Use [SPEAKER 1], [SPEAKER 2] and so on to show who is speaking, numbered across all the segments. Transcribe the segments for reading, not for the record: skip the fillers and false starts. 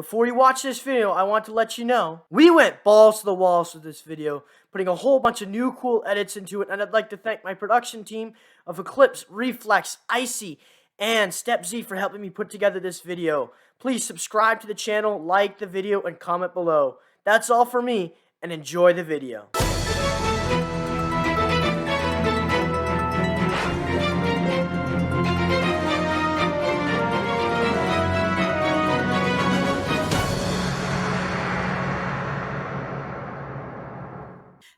[SPEAKER 1] Before you watch this video, I want to let you know, we went balls to the walls with this video, putting a whole bunch of new cool edits into it, and I'd like to thank my production team of Eclipse, Reflex, Icy, and StepZ for helping me put together this video. Please subscribe to the channel, like the video, and comment below. That's all for me, and enjoy the video.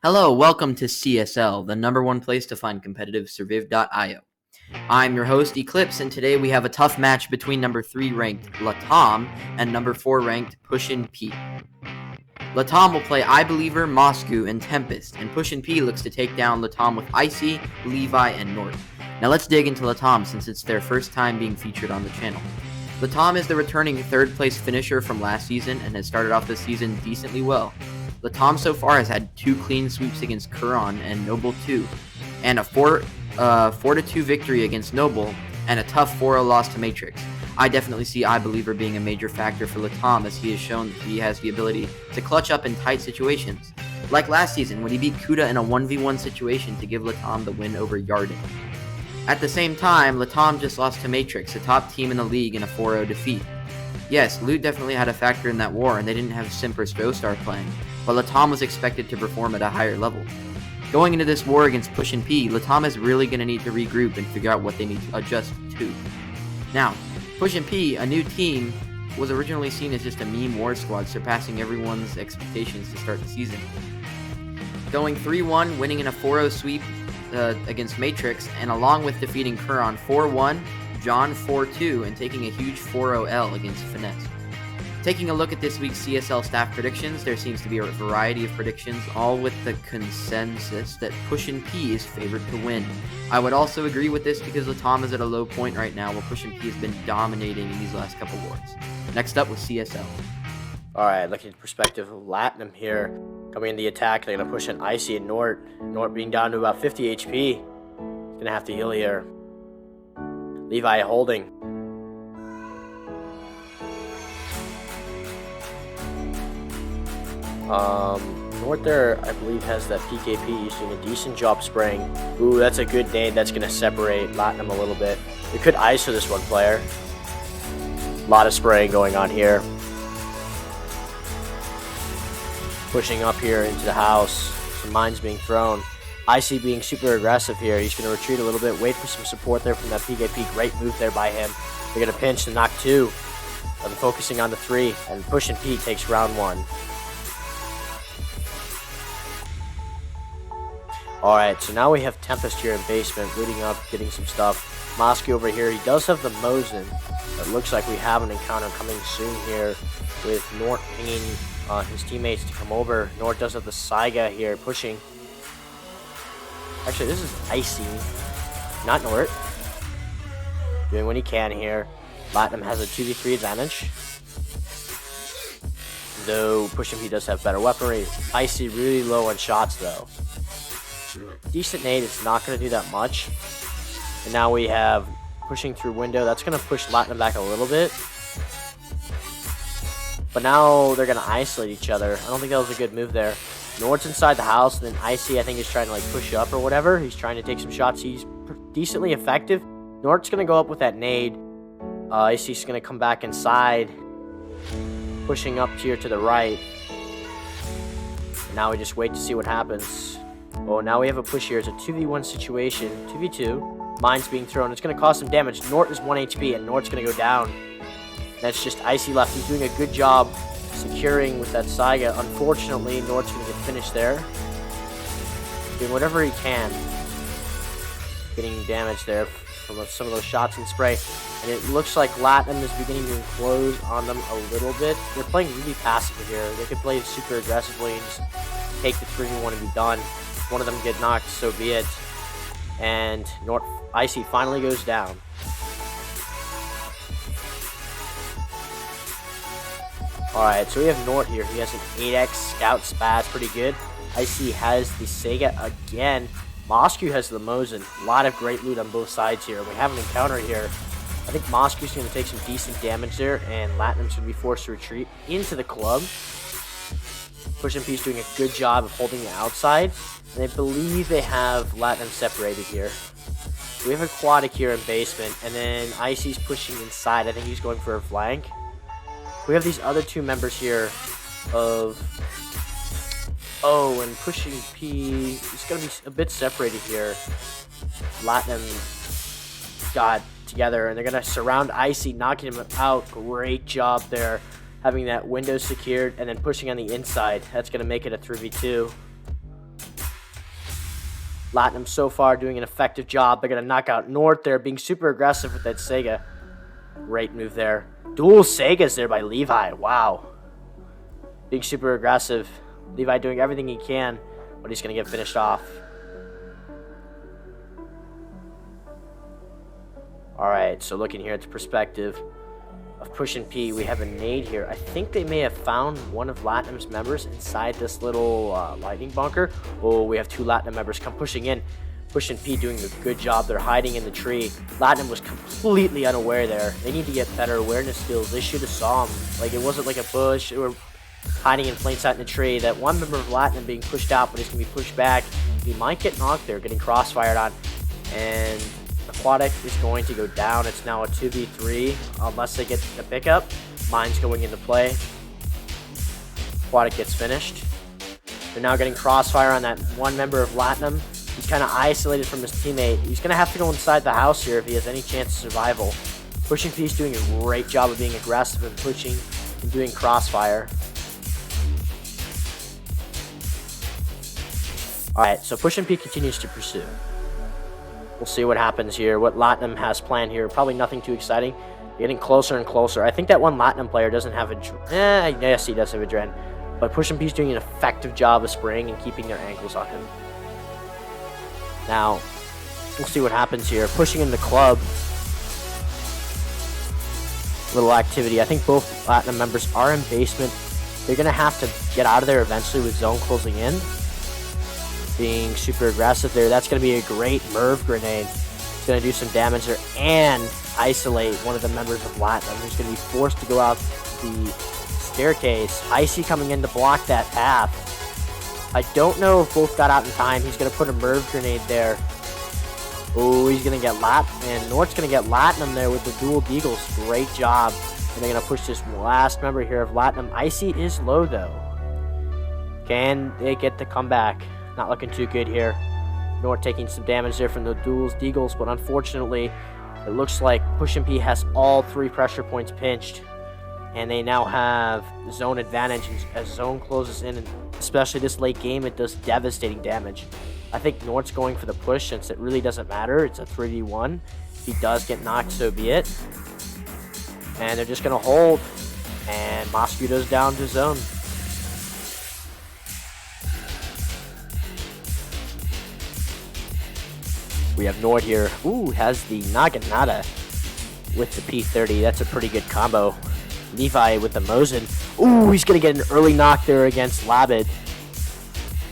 [SPEAKER 2] Hello, welcome to CSL, the #1 place to find competitive Surviv.io. I'm your host, Eclipse, and today we have a tough match between number 3 ranked LATAM and number 4 ranked Pushin P. LATAM will play iBeleiver, Moscow, and Tempest, and Pushin P looks to take down LATAM with Icy, Levi, and Nort. Now let's dig into LATAM since it's their first time being featured on the channel. LATAM is the returning 3rd place finisher from last season and has started off the season decently well. LATAM so far has had 2 clean sweeps against Kuron and Noble 2, and a 4-2 victory against Noble, and a tough 4-0 loss to Matrix. I definitely see iBeleiver being a major factor for LATAM, as he has shown that he has the ability to clutch up in tight situations, like last season when he beat Kuda in a 1v1 situation to give LATAM the win over Yarden. At the same time, LATAM just lost to Matrix, a top team in the league, in a 4-0 defeat. Yes, Loot definitely had a factor in that war, and they didn't have Simper Strostar playing, but LATAM was expected to perform at a higher level. Going into this war against Pushin P, LATAM is really going to need to regroup and figure out what they need to adjust to. Now, Pushin P, a new team, was originally seen as just a meme war squad, surpassing everyone's expectations to start the season. Going 3-1, winning in a 4-0 sweep against Matrix, and along with defeating Kuron 4-1, John 4-2, and taking a huge 4-0 L against Finesse. Taking a look at this week's CSL staff predictions, there seems to be a variety of predictions, all with the consensus that Pushin P is favored to win. I would also agree with this because LATAM is at a low point right now, while Pushin P has been dominating in these last couple wars. Next up with CSL.
[SPEAKER 1] Alright, looking at the perspective of LATAM here. Coming in the attack, they're going to push an Icy and Nort. Nort being down to about 50 HP. He's going to have to heal here. Levi holding. Nort there, I believe, has that PKP. He's doing a decent job spraying. Ooh, that's a good nade. That's going to separate LATAM a little bit. We could ISO this one player. A lot of spraying going on here. Pushing up here into the house. Some mines being thrown. Icy being super aggressive here. He's going to retreat a little bit. Wait for some support there from that PKP. Great move there by him. They're going to pinch to knock 2. I'm focusing on the 3. And Pushin P takes round 1. Alright, so now we have Tempest here in basement, looting up, getting some stuff. Moscow over here, he does have the Mosin. It looks like we have an encounter coming soon here with Nort pinging his teammates to come over. Nort does have the Saiga here, pushing. Actually, this is Icy, not Nort. Doing what he can here. LATAM has a 2v3 advantage. Though Pushin P does have better weaponry. Icy really low on shots though. Decent nade, it's not going to do that much. And now we have pushing through window. That's going to push LATAM back a little bit. But now they're going to isolate each other. I don't think that was a good move there. Nort's inside the house, and then Icy, I think, is trying to like push up or whatever. He's trying to take some shots. He's decently effective. Nort's going to go up with that nade. Icy's going to come back inside. Pushing up here to the right. And now we just wait to see what happens. Oh, now we have a push here. It's a 2v1 situation. 2v2. Mines being thrown. It's going to cause some damage. Nort is 1 HP, and Nort's going to go down. That's just Icy left. He's doing a good job securing with that Saiga. Unfortunately, Nort's going to get finished there. Doing whatever he can. Getting damage there from some of those shots and spray. And it looks like LATAM is beginning to enclose on them a little bit. They're playing really passively here. They could play super aggressively and just take the 3v1 and be done. One of them get knocked, so be it. And Icy finally goes down. Alright, so we have Nort here. He has an 8x Scout Spaz, pretty good. Icy has the Sega again. Moscow has the Mosin. A lot of great loot on both sides here. We have an encounter here. I think Moscow's going to take some decent damage there, and LATAM's going to be forced to retreat into the club. Pushin P's doing a good job of holding the outside, and I believe they have LATAM separated here. We have Aquatic here in basement, and then Icy's pushing inside. I think he's going for a flank. We have these other two members here of... Oh, and Pushin P is going to be a bit separated here. LATAM got together, and they're going to surround Icy, knocking him out. Great job there, having that window secured and then pushing on the inside. That's going to make it a 3v2. LATAM so far doing an effective job. They're going to knock out Nort there, being super aggressive with that Sega. Great move there. Dual Segas there by Levi. Wow. Being super aggressive. Levi doing everything he can, but he's going to get finished off. Alright, so looking here at the perspective of Pushin P, we have a nade here. I think they may have found one of LATAM's members inside this little lightning bunker. Oh, we have two LATAM members come pushing in. Pushin P doing a good job. They're hiding in the tree. LATAM was completely unaware there. They need to get better awareness skills. They should have saw him. Like, it wasn't like a bush. They were hiding in plain sight in the tree. That one member of LATAM being pushed out, but he's going to be pushed back. He might get knocked there, getting crossfired on. And Aquatic is going to go down. It's now a 2v3 unless they get the pickup. Mine's going into play. Aquatic gets finished. They're now getting crossfire on that one member of LATAM. He's kind of isolated from his teammate. He's going to have to go inside the house here if he has any chance of survival. Pushin P is doing a great job of being aggressive and pushing and doing crossfire. Alright, so Pushin P continues to pursue. We'll see what happens here, what LATAM has planned here. Probably nothing too exciting. Getting closer and closer. I think that one LATAM player doesn't have a... yes, he does have a Dren. But Pushin P's doing an effective job of spraying and keeping their ankles on him. Now, we'll see what happens here. Pushing in the club. Little activity. I think both LATAM members are in basement. They're going to have to get out of there eventually with zone closing in. Being super aggressive there. That's going to be a great Merv grenade. It's going to do some damage there and isolate one of the members of LATAM who's going to be forced to go out the staircase. Icy coming in to block that path. I don't know if both got out in time. He's going to put a Merv grenade there. Oh, he's going to get and Nort's going to get LATAM there with the dual deagles. Great job. And they're going to push this last member here of LATAM. Icy is low though. Can they get the comeback? Not looking too good here. Nort taking some damage there from the dual deagles, but unfortunately, it looks like Pushin P has all three pressure points pinched. And they now have zone advantage as zone closes in, and especially this late game, it does devastating damage. I think Nort's going for the push since it really doesn't matter. It's a 3v1. If he does get knocked, so be it. And they're just going to hold. And Mosquito's down to zone. We have Nort here. Ooh, has the Naginata with the P30. That's a pretty good combo. Levi with the Mosin. Ooh, he's going to get an early knock there against Labid.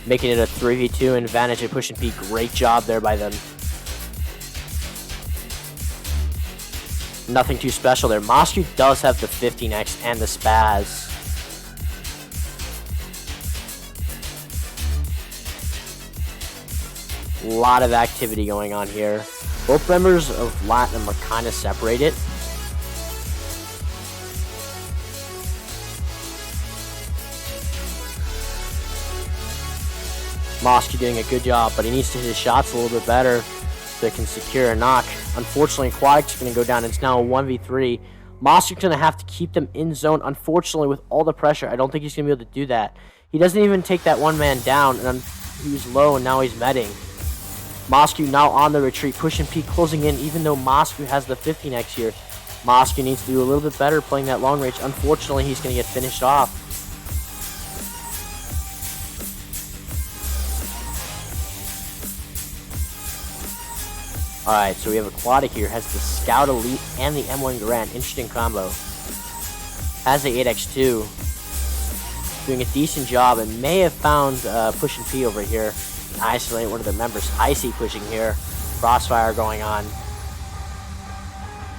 [SPEAKER 1] Making it a 3v2 advantage at Pushin P. Great job there by them. Nothing too special there. Moscow does have the 15x and the spaz. A lot of activity going on here. Both members of LATAM are kind of separated. Moscow doing a good job, but he needs to hit his shots a little bit better so he can secure a knock. Unfortunately, Aquatic's going to go down. It's now a 1v3. Moscow's going to have to keep them in zone. Unfortunately, with all the pressure, I don't think he's going to be able to do that. He doesn't even take that one man down, and he was low, and now he's medding. Moscow now on the retreat. Pushin P closing in, even though Moscow has the 15x here. Moscow needs to do a little bit better playing that long range. Unfortunately, he's going to get finished off. Alright, so we have Aquatic here. Has the Scout Elite and the M1 Garand. Interesting combo. Has the 8x2. Doing a decent job and may have found Pushin P over here. Isolate one of the members. Icy pushing here. Crossfire going on.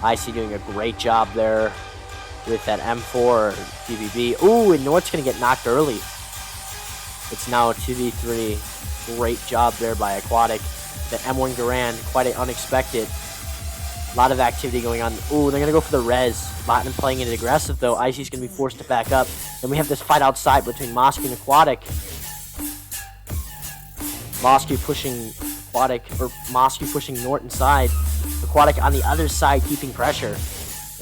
[SPEAKER 1] Icy doing a great job there with that M4 or DBB. Ooh, and Nort's going to get knocked early. It's now a 2v3. Great job there by Aquatic. That M1 Garand, quite unexpected. A lot of activity going on. Ooh, they're going to go for the res. LATAM playing it aggressive, though. Icy's going to be forced to back up. Then we have this fight outside between Mosky and Aquatic. Mosky pushing Aquatic, or Mosky pushing Nort inside. Aquatic on the other side keeping pressure.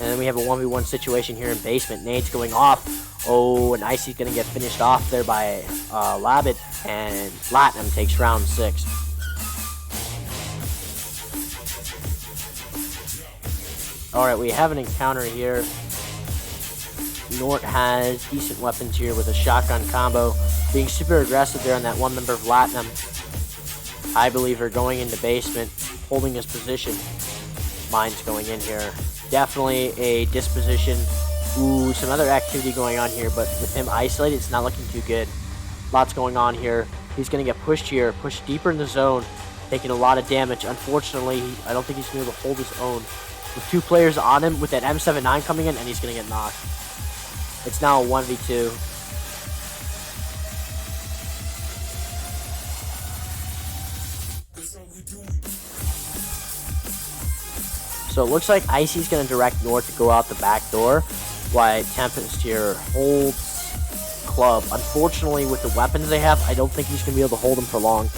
[SPEAKER 1] And then we have a 1v1 situation here in basement. Nade's going off. Oh, and Icy's going to get finished off there by Labbit. And LATAM takes round 6. Alright, we have an encounter here. Nort has decent weapons here with a shotgun combo. Being super aggressive there on that one member of LATAM. iBeleiver going into basement, holding his position. Mine's going in here. Definitely a disposition. Ooh, some other activity going on here, but with him isolated, it's not looking too good. Lots going on here. He's going to get pushed here, pushed deeper in the zone, taking a lot of damage. Unfortunately, I don't think he's going to be able to hold his own. With 2 players on him, with that M79 coming in, and he's going to get knocked. It's now a 1v2. So it looks like Icy's going to direct Nort to go out the back door, while Tempest here holds Club. Unfortunately, with the weapons they have, I don't think he's going to be able to hold him for long.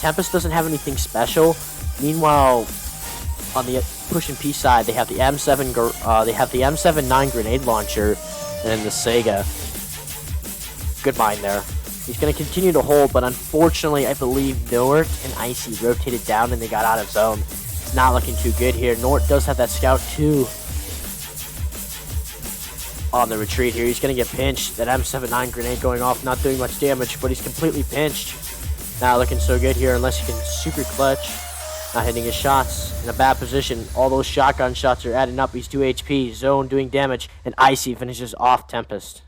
[SPEAKER 1] Tempest doesn't have anything special. Meanwhile, on the Pushin P side, they have the M79 grenade launcher and the Sega. Good mind there. He's going to continue to hold, but unfortunately, I believe Nort and Icy rotated down and they got out of zone. It's not looking too good here. Nort does have that scout too on the retreat here. He's going to get pinched. That M79 grenade going off, not doing much damage, but he's completely pinched. Not looking so good here unless he can super clutch. Not hitting his shots. In a bad position. All those shotgun shots are adding up. He's 2 HP. Zone doing damage. And Icy finishes off Tempest.